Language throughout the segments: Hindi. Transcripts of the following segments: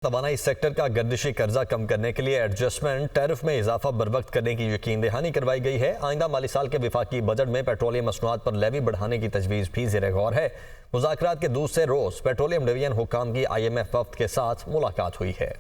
तवानाई सेक्टर का गर्दिशी कर्जा कम करने के लिए एडजस्टमेंट टैरिफ में इजाफा बरवक्त करने की यकीन दहानी करवाई गई है। आइंदा माली साल के विफाकी बजट में पेट्रोलियम मसनूआत पर लेवी बढ़ाने की तजवीज़ भी ज़ेर गौर है। मुज़ाकरात के दूसरे रोज़ पेट्रोलियम डिवीजन हुक्काम की IMF वफ़द के साथ मुलाकात हुई है।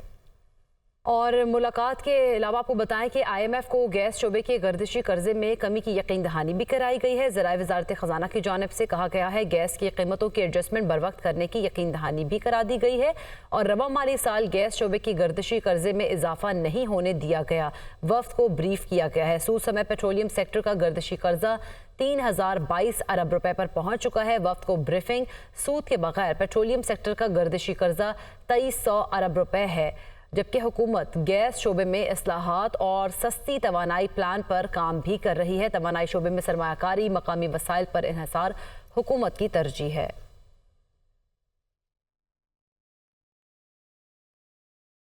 और मुलाकात के अलावा आपको बताएं कि IMF को गैस शोबे के गर्दिशी कर्जे में कमी की यकीन दहानी भी कराई गई है। ज़राए वज़ारत ख़जाना की जानिब से कहा गया है गैस की कीमतों की एडजस्टमेंट बर वक्त करने की यकीन दहानी भी करा दी गई है और रवा माली साल गैस शोबे की गर्दिशी कर्जे में इजाफा नहीं होने दिया गया। वफ़द को ब्रीफ किया गया है। सूद समय पेट्रोलियम सेक्टर का गर्दिशी कर्जा 3022 अरब रुपए पर पहुंच चुका है। वफ़द को ब्रीफिंग सूद के बगैर पेट्रोलियम सेक्टर का गर्दिशी कर्जा 2300 अरब रुपए है, जबकि हुकूमत गैस शोबे में इस्लाहात और सस्ती तवानाई प्लान पर काम भी कर रही है। तवानाई शोबे में सरमायाकारी मकामी वसाइल पर इन्हिसार हुकूमत की तरजीह है।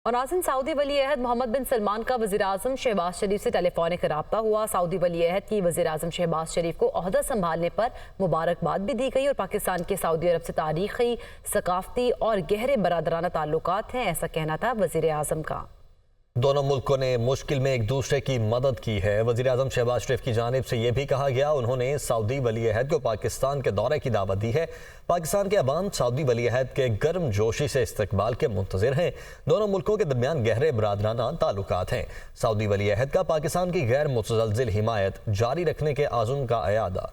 और नाज़रीन, सऊदी वली अहद मोहम्मद बिन सलमान का वज़ीर आज़म शहबाज शरीफ से टेलीफोनिक रब्ता हुआ। सऊदी वली अहद की वज़ीर आज़म शहबाज शरीफ को ओहदा संभालने पर मुबारकबाद भी दी गई और पाकिस्तान के सऊदी अरब से तारीखी, सकाफती और गहरे बरादराना ताल्लुकात हैं, ऐसा कहना था वज़ीर आज़म का। दोनों मुल्कों ने मुश्किल में एक दूसरे की मदद की है। वज़ीर आज़म शहबाज शरीफ की जानिब से यह भी कहा गया उन्होंने सऊदी वली अहद को पाकिस्तान के दौरे की दावत दी है। पाकिस्तान के अवाम सऊदी वली अहद के गर्म जोशी से इस्तकबाल के मुंतज़िर हैं। दोनों मुल्कों के दरमियान गहरे बरादराना ताल्लुकात हैं। सऊदी वली अहद का पाकिस्तान की गैर मुतज़लज़िल हिमायत जारी रखने के आज़म का अयादा।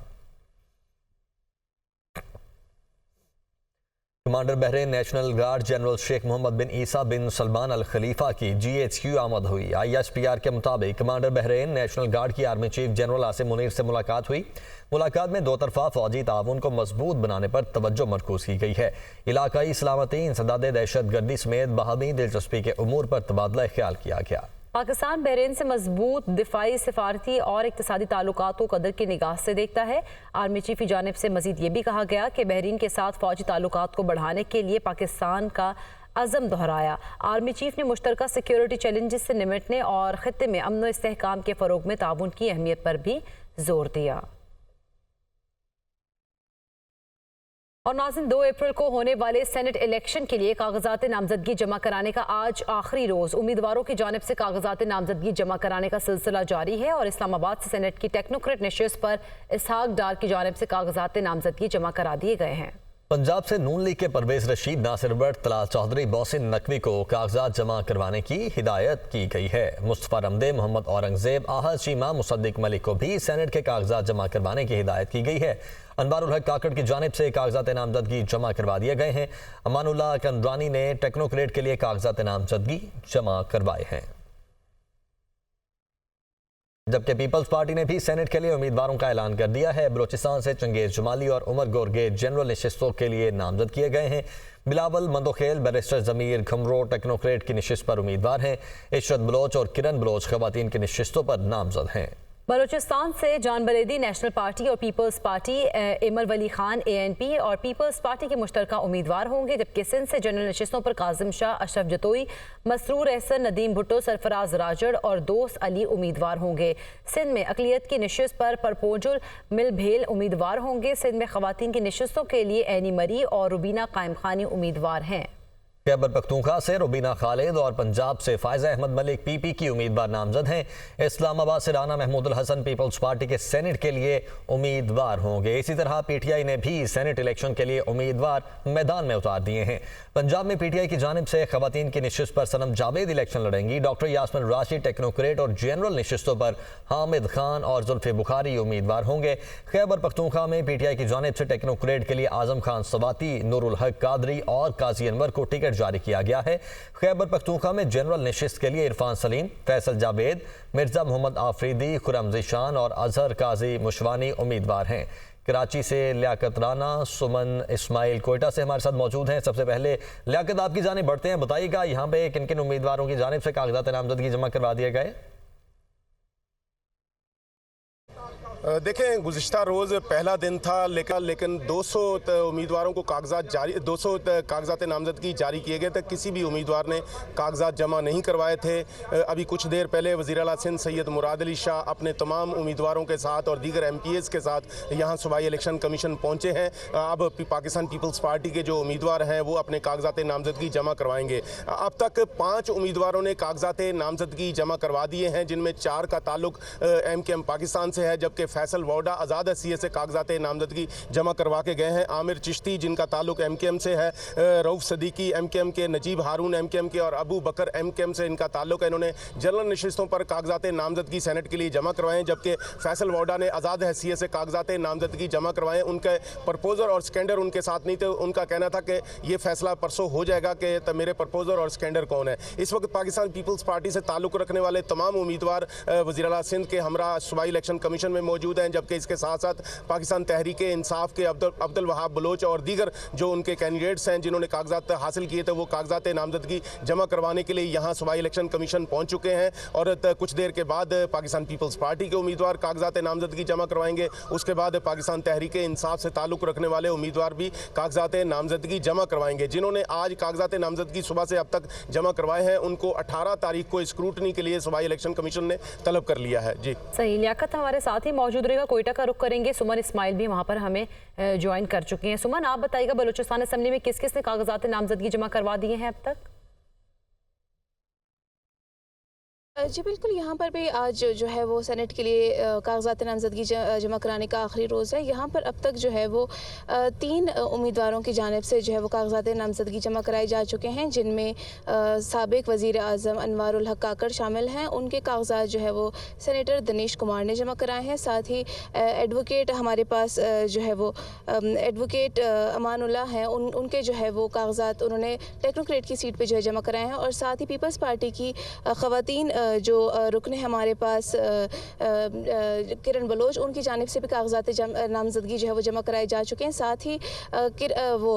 Commander Bahrain national guard general Sheikh Mohammed bin Isa bin Salman Al Khalifa की GHQ आमद हुई। ISPR के मुताबिक कमांडर बहरीन नेशनल गार्ड की army chief general Asim Munir से मुलाकात हुई। मुलाकात में दो तरफा फौजी ताउन को मजबूत बनाने पर तवज्जो मरकूज की गई है। इलाकाई सलामती, इंसदाद दहशत गर्दी समेत बाहमी दिलचस्पी के उमूर पर तबादला ख्याल किया गया। पाकिस्तान बहरीन से मजबूत दिफाई, सिफारती और इक्तिसादी ताल्लुकात को कदर की निगाह से देखता है। आर्मी चीफ की जानिब से मजीद ये भी कहा गया कि बहरीन के साथ फौजी ताल्लुकात को बढ़ाने के लिए पाकिस्तान का अज़म दोहराया। आर्मी चीफ ने मुश्तरका सिक्योरिटी चैलेंजेस से निमटने और खित्ते में अमन व इस्तेहकाम के फ़रोग में ताउन की अहमियत पर भी जोर दिया। और नाज़रीन, 2 अप्रैल को होने वाले सेनेट इलेक्शन के लिए कागजात नामजदगी जमा कराने का आज आखिरी रोज़। उम्मीदवारों की जानिब से कागजात नामजदगी जमा कराने का सिलसिला जारी है और इस्लामाबाद से सेनेट की टेक्नोक्रेट नशिस्त पर इसहाक डार की जानिब से कागजात नामजदगी जमा करा दिए गए हैं। पंजाब से नून लीग के परवेज रशीद, नासिर भट्ट, तलाल चौधरी, मोहसिन नकवी को कागजात जमा करवाने की हिदायत की गई है। मुस्तफा रमदे, मोहम्मद औरंगजेब, आहद चीमा, मुसद्दिक मलिक को भी सेनेट के कागजात जमा करवाने की हिदायत की गई है। अनवारुल हक काकड़ की जानिब से कागजात नामजदगी जमा करवा दिए गए हैं। अमानुल्लाह कंदरानी ने टेक्नोक्रेट के लिए कागजात नामजदगी जमा करवाए हैं, जबकि पीपल्स पार्टी ने भी सेनेट के लिए उम्मीदवारों का ऐलान कर दिया है। बलोचिस्तान से चंगेज जमाली और उमर गोरगे जनरल नशिस्तों के लिए नामजद किए गए हैं। बिलावल मंदोखेल, बैरिस्टर जमीर घमरो टेक्नोक्रेट की नशिस्त पर उम्मीदवार हैं। इशरत बलोच और किरण बलोच खवातीन की नशिस्तों पर नामजद हैं। बलूचिस्तान से जान बरेदी नेशनल पार्टी और पीपल्स पार्टी, इमर वली खान ANP और पीपल्स पार्टी के मुश्तरका उम्मीदवार होंगे, जबकि सिंध से जनरल नशिस्तों पर काजिम शाह, अशरफ जतोई, मसरूर एहसन, नदीम भुट्टो, सरफराज राजड़ और दोस्त अली उम्मीदवार होंगे। सिंध में अकलियत की नशिस्त पर परपोजुल मिलभेल उम्मीदवार होंगे। सिंध में खवातीन की नशिस्तों के लिए एनी मरी और रुबीना कायम खानी उम्मीदवार हैं। खैबर पख्तूनख्वा से रुबीना खालिद और पंजाब से फायजा अहमद मलिक PP की उम्मीदवार नामजद हैं। इस्लामाबाद से राना महमूदुल हसन पीपल्स पार्टी के सेनेट के लिए उम्मीदवार होंगे। इसी तरह PTI ने भी सेनेट इलेक्शन के लिए उम्मीदवार मैदान में उतार दिए हैं। पंजाब में PTI की जानिब से खवातीन की नशिस्त पर सनम जावेद इलेक्शन लड़ेंगी। डॉक्टर यास्मिन राशिद टेक्नोक्रेट और जनरल नशिस्तों पर हामिद खान और जुल्फे बुखारी उम्मीदवार होंगे। खैबर पख्तूनख्वा में PTI की जानिब से टेक्नोक्रेट के लिए आजम खान सवाती, नूरुल हक कादरी और काजी अनवर को टिकट जारी किया गया है। खैबर पख्तूनख्वा में जनरल नशिस्त के लिए इरफान सलीम, फैसल जावेद, मिर्जा मोहम्मद आफरीदी, खुरम ज़ीशान और अजहर काजी मुशवानी उम्मीदवार हैं। कराची से लियाकत राना, सुमन इस्माइल कोयटा से हमारे साथ मौजूद हैं। सबसे पहले लियाकत, आपकी जानिब बढ़ते हैं, बताइएगा यहाँ पे किन किन उम्मीदवारों की जानिब से कागजात नामजदगी जमा करवा दिए गए? देखें, गुज़िश्ता रोज़ पहला दिन था, लेकिन 200 उम्मीदवारों को कागजात जारी 200 कागजात नामजदगी जारी किए गए थे। किसी भी उम्मीदवार ने कागजात जमा नहीं करवाए थे। अभी कुछ देर पहले वज़ीर आला सिंध सैयद मुराद अली शाह अपने तमाम उम्मीदवारों के साथ और दीगर MPs के साथ यहाँ सूबाई इलेक्शन कमीशन पहुँचे हैं। अब पाकिस्तान पीपल्स पार्टी के जो उम्मीदवार हैं वो अपने कागजात नामजदगी जमा करवाएंगे। अब तक 5 उम्मीदवारों ने कागजात नामजदगी जमा करवा दिए हैं, जिनमें 4 का ताल्लुक MKM पाकिस्तान से है, जबकि फैसल वोडा आज़ाद हैसियत से कागजात नामजदगी जमा करवा के गए हैं। आमिर चिश्ती जिनका ताल्लुक MKM से है, रऊफ सदीकी MKM के, नजीब हारून MKM के और अबू बकर MKM से इनका ताल्लुक है। इन्होंने जनरल नशिस्तों पर कागजात नामजदगी सेनेट के लिए जमा करवाएं, जबकि फैसल वोडा ने आज़ाद हैसियत से कागजात नामजदगी जमा करवाएं। उनके प्रपोजर और स्कैंडर उनके साथ नहीं थे। उनका कहना था कि ये फैसला परसों हो जाएगा कि मेरे प्रपोजर और स्कैंडर कौन है। इस वक्त पाकिस्तान पीपल्स पार्टी से ताल्लुक रखने वाले तमाम उम्मीदवार वज़ीर आला सिंध के हमरा सूबाई इलेक्शन कमीशन में मौजूद हैं, जबकि इसके साथ साथ पाकिस्तान तहरीक इंसाफ के अब्दुल वहाब बलोच और दीगर जो उनके कैंडिडेट्स हैं जिन्होंने कागजात हासिल किए थे, वो कागजात नामजदगी जमा करवाने के लिए यहाँ सूबाई इलेक्शन कमीशन पहुँच चुके हैं। और कुछ देर के बाद पाकिस्तान पीपल्स पार्टी के उम्मीदवार कागजात नामजदगी जमा करवाएंगे। उसके बाद पाकिस्तान तहरीक इंसाफ से ताल्लुक़ रखने वाले उम्मीदवार भी कागजात नामजदगी जमा करवाएंगे। जिन्होंने आज कागजात नामजदगी सुबह से अब तक जमा करवाए हैं, उनको 18 तारीख को स्क्रूटनी के लिए सूबाई इलेक्शन कमीशन ने तलब कर लिया है। जी सही, लियाकत हमारे साथ ही मौजूद रहेगा। कोयटा का रुख करेंगे, सुमन इस्माइल भी वहां पर हमें ज्वाइन कर चुके हैं। सुमन, आप बताइएगा बलूचिस्तान असेंबली में किस किस ने कागजात नामजदगी जमा करवा दिए हैं अब तक? जी बिल्कुल, यहाँ पर भी आज जो है वो सेनेट के लिए कागजात नामजदगी जमा कराने का आखिरी रोज़ है। यहाँ पर अब तक जो है वो 3 उम्मीदवारों की जानिब से जो है वो कागजात नामजदगी जमा कराए जा चुके हैं, जिनमें साबिक वज़ीर आज़म अनवारुल हक काकड़ शामिल हैं। उनके कागजात जो है वो सेनेटर दिनेश कुमार ने जमा कराए हैं। साथ ही एडवोकेट हमारे पास जो है वो एडवोकेट अमानुल्लाह हैं, उनके जो है वो कागजात उन्होंने टेक्नोक्रेट की सीट पर जो है जमा कराए हैं। और साथ ही पीपल्स पार्टी की ख़वातीन जो रुकन है हमारे पास किरण बलोच, उनकी जानिब से भी कागजात नामजदगी जो है वो जमा कराए जा चुके हैं। साथ ही वो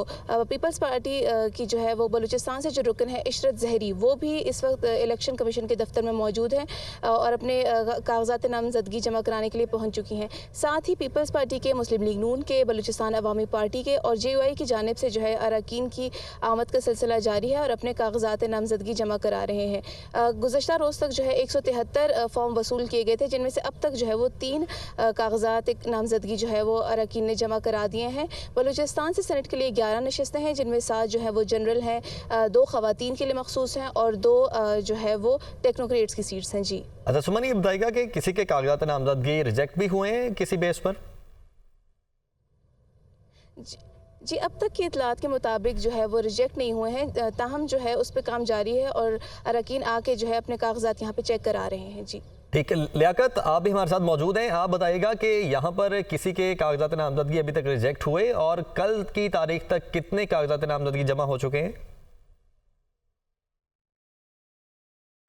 पीपल्स पार्टी की जो है वो बलूचिस्तान से जो रुकन है इशरत जहरी, वो भी इस वक्त इलेक्शन कमीशन के दफ्तर में मौजूद हैं और अपने कागजात नामजदगी जमा कराने के लिए पहुँच चुकी हैं। साथ ही पीपल्स पार्टी के, मुस्लिम लीग नून के, बलूचिस्तान अवामी पार्टी के और JUI की जानिब से जो है अरकान की आमद का सिलसिला जारी है और अपने कागजात नामजदगी जमा करा रहे हैं। गुज़श्ता रोज़ तक जो है 173 फॉर्म वसूल किए गए थे, जिनमें से अब तक जो है वो 3 कागजात नामजदगी जो है वो अरकान ने जमा करा दिए हैं। बलूचिस्तान से सेनेट के लिए 11 नशिस्तें हैं, जिनमें 7 जो है वो जनरल हैं, 2 ख़वातीन के लिए मखसूस हैं और 2 जो है वो टेक्नोक्रेट्स की सीट्स हैं। जी अच्छा सुमन, ये बताइएगा कि किसी के कागजात नामजदगी रिजेक्ट भी हुए हैं किसी बेस पर? जी, अब तक की इतलात के मुताबिक जो है वो रिजेक्ट नहीं हुए हैं, ताहम जो है उस पर काम जारी है और अरकान आके जो है अपने कागजात यहाँ पे चेक करा रहे हैं। जी ठीक है, लियाकत आप भी हमारे साथ मौजूद हैं। आप बताइएगा कि यहाँ पर किसी के कागजात नामजदगी अभी तक रिजेक्ट हुए और कल की तारीख तक कितने कागजात नामजदगी जमा हो चुके हैं?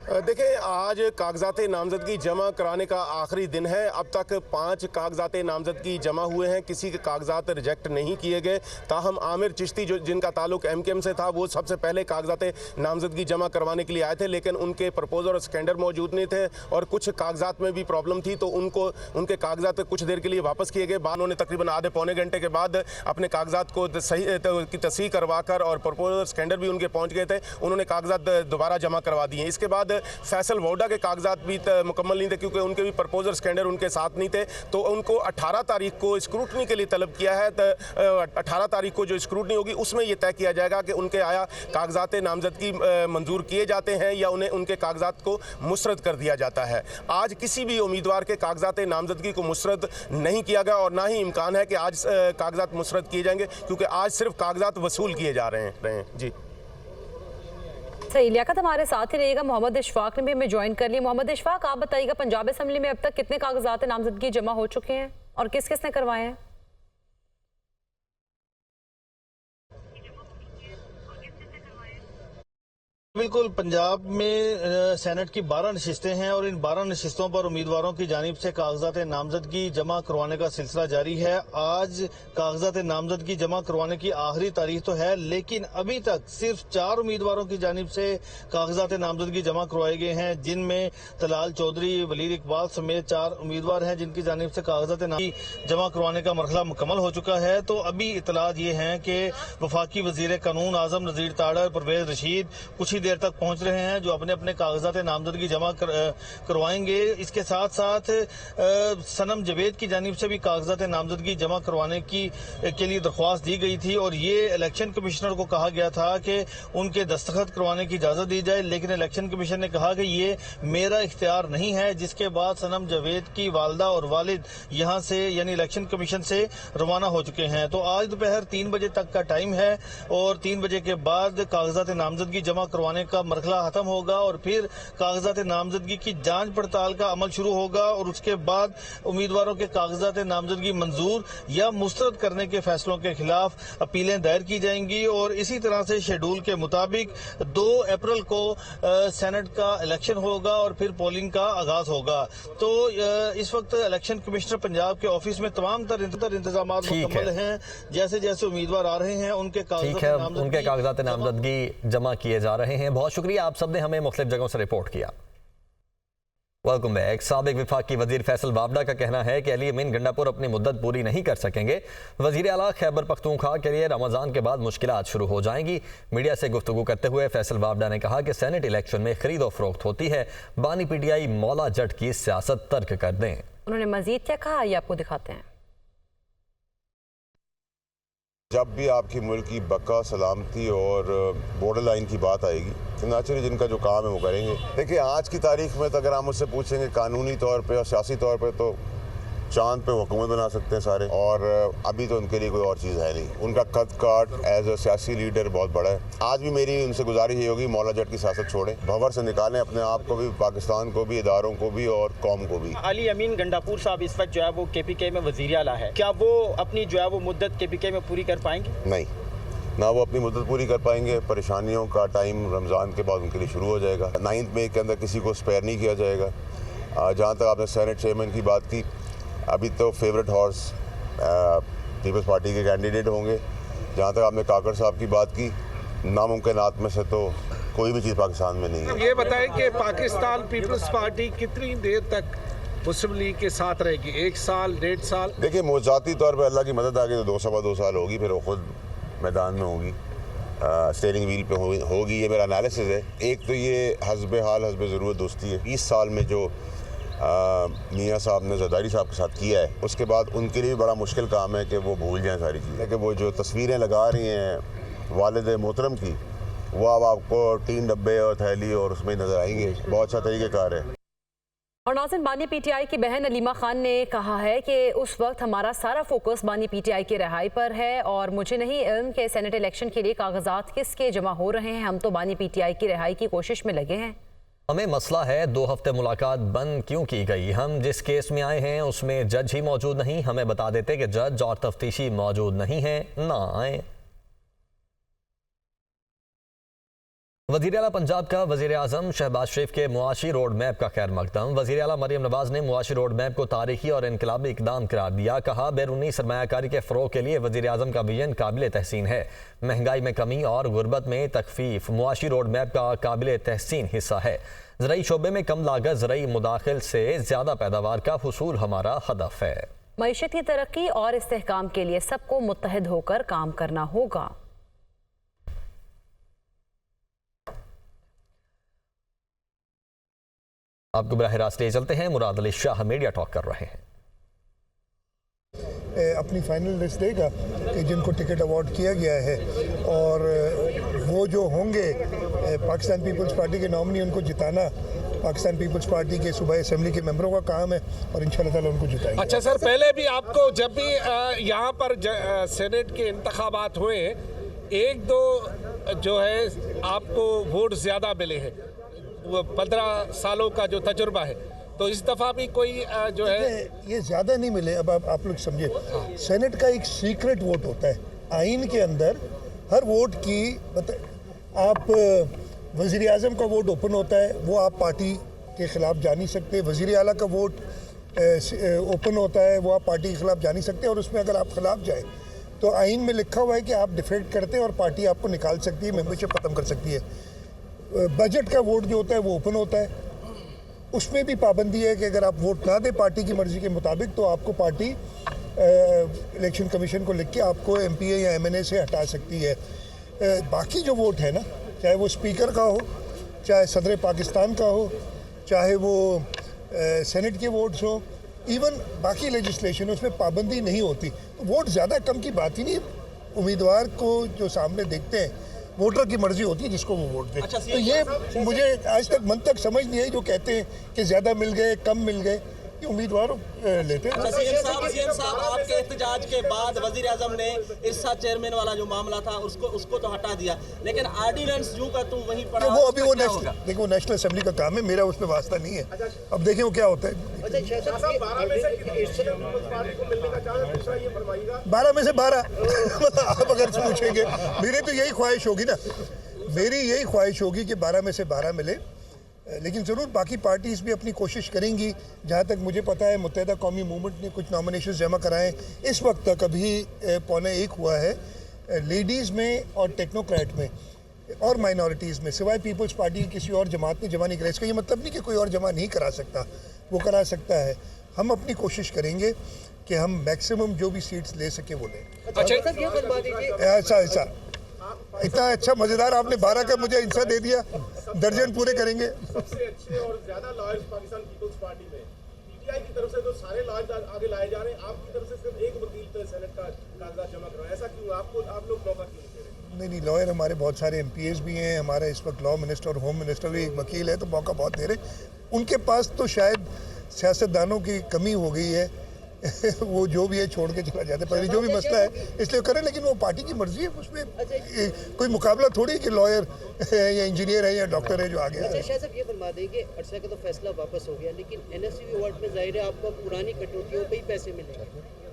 देखें, आज कागजात नामजदगी जमा कराने का आखिरी दिन है। अब तक 5 कागजात नामजदगी जमा हुए हैं, किसी के कागजात रिजेक्ट नहीं किए गए। ताहम आमिर चिश्ती जो जिनका ताल्लुक MKM से था, वो सबसे पहले कागजात नामजदगी जमा करवाने के लिए आए थे, लेकिन उनके प्रपोजर और स्कैंडर मौजूद नहीं थे और कुछ कागजात में भी प्रॉब्लम थी, तो उनके कागजात कुछ देर के लिए वापस किए गए। बाद उन्होंने तकरीबन आधे पौने घंटे के बाद अपने कागजात को की तस्हीह करवा कर और प्रपोजर स्कैंडर भी उनके पहुँच गए थे, उन्होंने कागजात दोबारा जमा करवा दिए। इसके बाद फैसल वोडा के कागजात भी मुकम्मल नहीं थे, क्योंकि उनके भी प्रपोजर स्कैंडर उनके साथ नहीं थे, तो उनको 18 तारीख को स्क्रूटनी के लिए तलब किया है। 18 तारीख को जो स्क्रूटनी होगी उसमें यह तय किया जाएगा कि उनके आया कागजात नामजदगी मंजूर किए जाते हैं या उन्हें उनके कागजात को मुस्तरद कर दिया जाता है। आज किसी भी उम्मीदवार के कागजात नामजदगी को मुस्तरद नहीं किया गया और ना ही इम्कान है कि आज कागजात मुस्तरद किए जाएंगे, क्योंकि आज सिर्फ कागजात वसूल किए जा रहे हैं। जी सही, लियाकत हमारे साथ ही रहेगा। मोहम्मद इशफाक ने भी हमें ज्वाइन कर लिया। मोहम्मद इशफाक, आप बताइएगा पंजाब असेंबली में अब तक कितने कागजात नामजदगी जमा हो चुके हैं और किस किस ने करवाए हैं? बिल्कुल, पंजाब में सेनेट की 12 नशिस्तें हैं और इन 12 नशिस्तों पर उम्मीदवारों की जानिब से कागजात नामजदगी जमा करवाने का सिलसिला जारी है। आज कागजात नामजदगी जमा करवाने की आखिरी तारीख तो है, लेकिन अभी तक सिर्फ 4 उम्मीदवारों की जानिब से कागजात नामजदगी जमा करवाए गए हैं, जिनमें तलाल चौधरी, वलीद इकबाल समेत 4 उम्मीदवार हैं जिनकी जानिब से कागजात नामजदगी जमा करवाने का मरहला मुकम्मल हो चुका है। तो अभी इतलात ये हैं कि वफाकी वजीर कानून आजम नज़ीर ताड़र, परवेज रशीद कुछ देर तक पहुंच रहे हैं, जो अपने अपने कागजात नामजदगी जमा करवाएंगे। इसके साथ साथ सनम जवेद की जानिब से भी कागजात नामजदगी जमा करवाने के लिए दरख्वास्त दी गई थी और ये इलेक्शन कमिश्नर को कहा गया था कि उनके दस्तखत करवाने की इजाजत दी जाए, लेकिन इलेक्शन कमीशन ने कहा कि ये मेरा इख्तियार नहीं है। जिसके बाद सनम जवेद की वालदा और वालिद यहां से यानी इलेक्शन कमीशन से रवाना हो चुके हैं। तो आज दोपहर 3 बजे तक का टाइम है और 3 बजे के बाद कागजात नामजदगी जमा करवाने का मरहला खत्म होगा और फिर कागजात नामजदगी की जांच पड़ताल का अमल शुरू होगा और उसके बाद उम्मीदवारों के कागजात नामजदगी मंजूर या मुस्तरद करने के फैसलों के खिलाफ अपीलें दायर की जाएंगी और इसी तरह से शेड्यूल के मुताबिक 2 अप्रैल को सेनेट का इलेक्शन होगा और फिर पोलिंग का आगाज होगा। तो इस वक्त इलेक्शन कमिश्नर पंजाब के ऑफिस में तमाम तर इंतजाम मुकम्मल हैं। जैसे जैसे उम्मीदवार आ रहे हैं उनके कागजात नामजदगी जमा किए जा रहे हैं। बहुत शुक्रिया, आप सबने हमें मुख्तलिफ जगहों से रिपोर्ट किया। Welcome back. साबिक विफाकी वजीर फैसल वावडा का कहना है कि अली अमीन गंडापुर अपनी मुद्दत पूरी नहीं कर सकेंगे। वजीर आला खैबर पख्तूनख्वा के लिए रमजान के बाद मुश्किलात शुरू हो जाएंगी। मीडिया से गुफ्तगू करते हुए फैसल वावडा ने कहा कि सेनेट इलेक्शन में खरीदो फरोख्त होती है, बानी पीटीआई मौला जट की सियासत तर्क कर दें। उन्होंने मजीद क्या कहा, ये आपको दिखाते हैं। जब भी आपकी मुल्क की बका, सलामती और बॉर्डर लाइन की बात आएगी तो नेचुरली जिनका जो काम है वो करेंगे। देखिए, आज की तारीख में तो अगर हम उससे पूछेंगे कानूनी तौर पे और सियासी तौर पे तो चांद पे हुकूमत बना सकते हैं सारे, और अभी तो उनके लिए कोई और चीज़ है नहीं। उनका कद काट एज अ सियासी लीडर बहुत बड़ा है। आज भी मेरी उनसे गुजारिश ये होगी मौला जट की सियासत छोड़ें, भंवर से निकालें अपने आप को भी, पाकिस्तान को भी, इदारों को भी और कौम को भी। अली अमीन गंडापुर साहब इस वक्त जो है वो KPK में वज़ीर आला है, क्या वो अपनी जो है वो मुद्दत KPK में पूरी कर पाएंगे? नहीं, ना वो अपनी मुद्दत पूरी कर पाएंगे। परेशानियों का टाइम रमज़ान के बाद उनके लिए शुरू हो जाएगा। 9 मई के अंदर किसी को स्पेयर नहीं किया जाएगा। जहाँ तक आपने सेनेट चेयरमैन की बात की, अभी तो फेवरेट हॉर्स पीपल्स पार्टी के कैंडिडेट होंगे। जहाँ तक आपने काकड़ साहब की बात की, नामुमकिनात में से तो कोई भी चीज़ पाकिस्तान में नहीं है। ये बताएं कि पाकिस्तान पीपल्स पार्टी कितनी देर तक मुस्लिम लीग के साथ रहेगी? 1 साल, 1.5 साल? देखिए, मौज़ाती तौर पर अल्लाह की मदद आ गई तो 2 साल होगी, फिर वो खुद मैदान में होगी, स्टीयरिंग व्हील पे होगी। ये मेरा एनालिसिस है। एक तो ये हस्ब हाल हस्ब ज़रूरत दोस्ती है। 20 साल में जो मियाँ साहब ने ज़रदारी साहब के साथ किया है, उसके बाद उनके लिए भी बड़ा मुश्किल काम है कि वो भूल जाएं सारी चीज़ें। कि वो जो तस्वीरें लगा रही हैं वालिद मोहतरम की, वो अब आपको 3 डब्बे और थैली और उसमें नज़र आएंगे। बहुत अच्छा तरीक़ेकार है। और नाज़रीन, बानी पीटीआई की बहन अलीमा खान ने कहा है कि उस वक्त हमारा सारा फोकस बानी पीटीआई की रिहाई पर है और मुझे नहीं इल्म के सेनेट इलेक्शन के लिए कागजात किसके जमा हो रहे हैं। हम तो बानी पीटीआई की रिहाई की कोशिश में लगे हैं। हमें मसला है 2 हफ्ते मुलाकात बंद क्यों की गई। हम जिस केस में आए हैं उसमें जज ही मौजूद नहीं। हमें बता देते कि जज और तफ्तीशी मौजूद नहीं है, ना आए। वज़ीर आला पंजाब का वज़ीर आज़म शहबाज शरीफ के मुआशी रोड मैप का खैर मकदम। वज़ीर आला मरियम नवाज ने मुआशी रोड मैप को तारीखी और इनकलाबी इकदाम करार दिया। कहा, बैरूनी सरमायाकारी के फ़रोग़ के लिए वज़ीर आज़म का विजन काबिल तहसीन है। महंगाई में कमी और गुर्बत में तखफीफ मुआशी रोड मैप का काबिल तहसीन हिस्सा है। ज़राई शोबे में कम लागत ज़राई मुदाखिल से ज़्यादा पैदावार का हुसूल हमारा हदफ है। मईशत की तरक्की और इस्तेहकाम के लिए सबको मुत्तहिद होकर काम करना होगा। आपको बराह रास्त ले चलते हैं। मुराद अली शाह मीडिया टॉक कर रहे हैं। अपनी फाइनल लिस्ट देगा कि जिनको टिकट अवार्ड किया गया है और वो जो होंगे पाकिस्तान पीपल्स पार्टी के नॉमिनी, उनको जिताना पाकिस्तान पीपल्स पार्टी के सूबाई असेंबली के मेंबरों का काम है और इंशाल्लाह ताला उनको जिताएंगे। अच्छा सर, पहले भी आपको जब भी यहाँ पर सेनेट के इंतखाबात हुए, 1-2 जो है आपको वोट ज़्यादा मिले हैं, वो 15 सालों का जो तजुर्बा है, तो इस दफ़ा भी कोई जो है ये ज़्यादा नहीं मिले। अब आप लोग समझे, सेनेट का एक सीक्रेट वोट होता है। आइन के अंदर हर वोट की आप वज़ीर आज़म का वोट ओपन होता है, वो आप पार्टी के ख़िलाफ़ जा नहीं सकते। वज़ीर आला का वोट ओपन होता है, वो आप पार्टी के ख़िलाफ़ जा नहीं सकते। और उसमें अगर आप ख़िलाफ़ जाए तो आइन में लिखा हुआ है कि आप डिफेक्ट करते हैं और पार्टी आपको निकाल सकती है, मेंबरशिप ख़त्म कर सकती है। बजट का वोट जो होता है वो ओपन होता है, उसमें भी पाबंदी है कि अगर आप वोट ना दें पार्टी की मर्ज़ी के मुताबिक तो आपको पार्टी इलेक्शन कमीशन को लिख के आपको MPA या MNA से हटा सकती है। बाकी जो वोट है ना, चाहे वो स्पीकर का हो, चाहे सदर पाकिस्तान का हो, चाहे वो सेनेट के वोट्स हो, इवन बाकी लेजिस्लेशन है, उसमें पाबंदी नहीं होती। तो वोट ज़्यादा कम की बात ही नहीं। उम्मीदवार को जो सामने देखते हैं, वोटर की मर्जी होती है जिसको वो वोट दे। तो ये मुझे आज तक मन तक समझ नहीं आई जो कहते हैं कि ज़्यादा मिल गए, कम मिल गए, ये उम्मीदवार लेते हैं। सीएम साहब आपके एहतजाज के बाद वजीर आजम ने इरशाद चेयरमैन वाला जो मामला था उसको तो हटा दिया, लेकिन ऑर्डिनेंस जू का तुम वहीं पड़ा। वो अभी वो नेशनल असेंबली का काम है, मेरा उसमें वास्ता नहीं है। अब देखें वो क्या होता है। 12 में से 12 मतलब आप अगर पूछेंगे, मेरी तो यही ख्वाहिश होगी ना, मेरी यही ख्वाहिश होगी कि 12 में से 12 मिले। लेकिन ज़रूर बाकी पार्टीज़ भी अपनी कोशिश करेंगी। जहाँ तक मुझे पता है मुत्तहिदा कौमी मूवमेंट ने कुछ नॉमिनेशन जमा कराए इस वक्त तक, अभी 1:15 हुआ है लेडीज़ में और टेक्नोक्रेट में और माइनॉरिटीज़ में, सिवाय पीपल्स पार्टी की किसी और जमात ने जमा नहीं कराया। इसका ये मतलब नहीं कि कोई और जमा नहीं करा सकता, वो करा सकता है। हम अपनी कोशिश करेंगे कि हम मैक्सिमम जो भी सीट्स ले सके वो लें। ऐसा इतना अच्छा मज़ेदार आपने 12 का मुझे इंसा दे दिया, दर्जन पूरे करेंगे। सबसे अच्छे और ज्यादा लॉयर्स पाकिस्तान पीपल्स पार्टी में PTI की तरफ से तो सारे लॉयर्स आगे लाए जा रहे हैं, आपकी तरफ से सिर्फ एक वकील तो सेनेट का कागजात जमा करवाया, ऐसा क्यों? आप लोग मौका क्यों दे रहे हैं? नहीं, लॉयर हमारे बहुत सारे MPAs भी हैं, हमारा इस वक्त लॉ मिनिस्टर और होम मिनिस्टर भी एक वकील है, तो मौका बहुत दे रहे। उनके पास तो शायद सियासतदानों की कमी हो गई है वो जो भी है छोड़ के चला जाता है, पर जो भी मसला है इसलिए करें, लेकिन वो पार्टी की मर्जी है, उसमें कोई मुकाबला थोड़ी कि लॉयर या इंजीनियर है या डॉक्टर है जो आगे है। शायद साहब ये फरमा दें कि अरसा का तो फैसला वापस हो गया, लेकिन NSCV अवार्ड में जाहिर है आपको पुरानी कटौतियों पे ही पैसे मिलेंगे,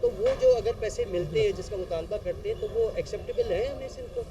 तो वो जो अगर पैसे मिलते हैं जिसका मुतालबा करते हैं तो वो एक्सेप्टेबल है हमें सिंह को?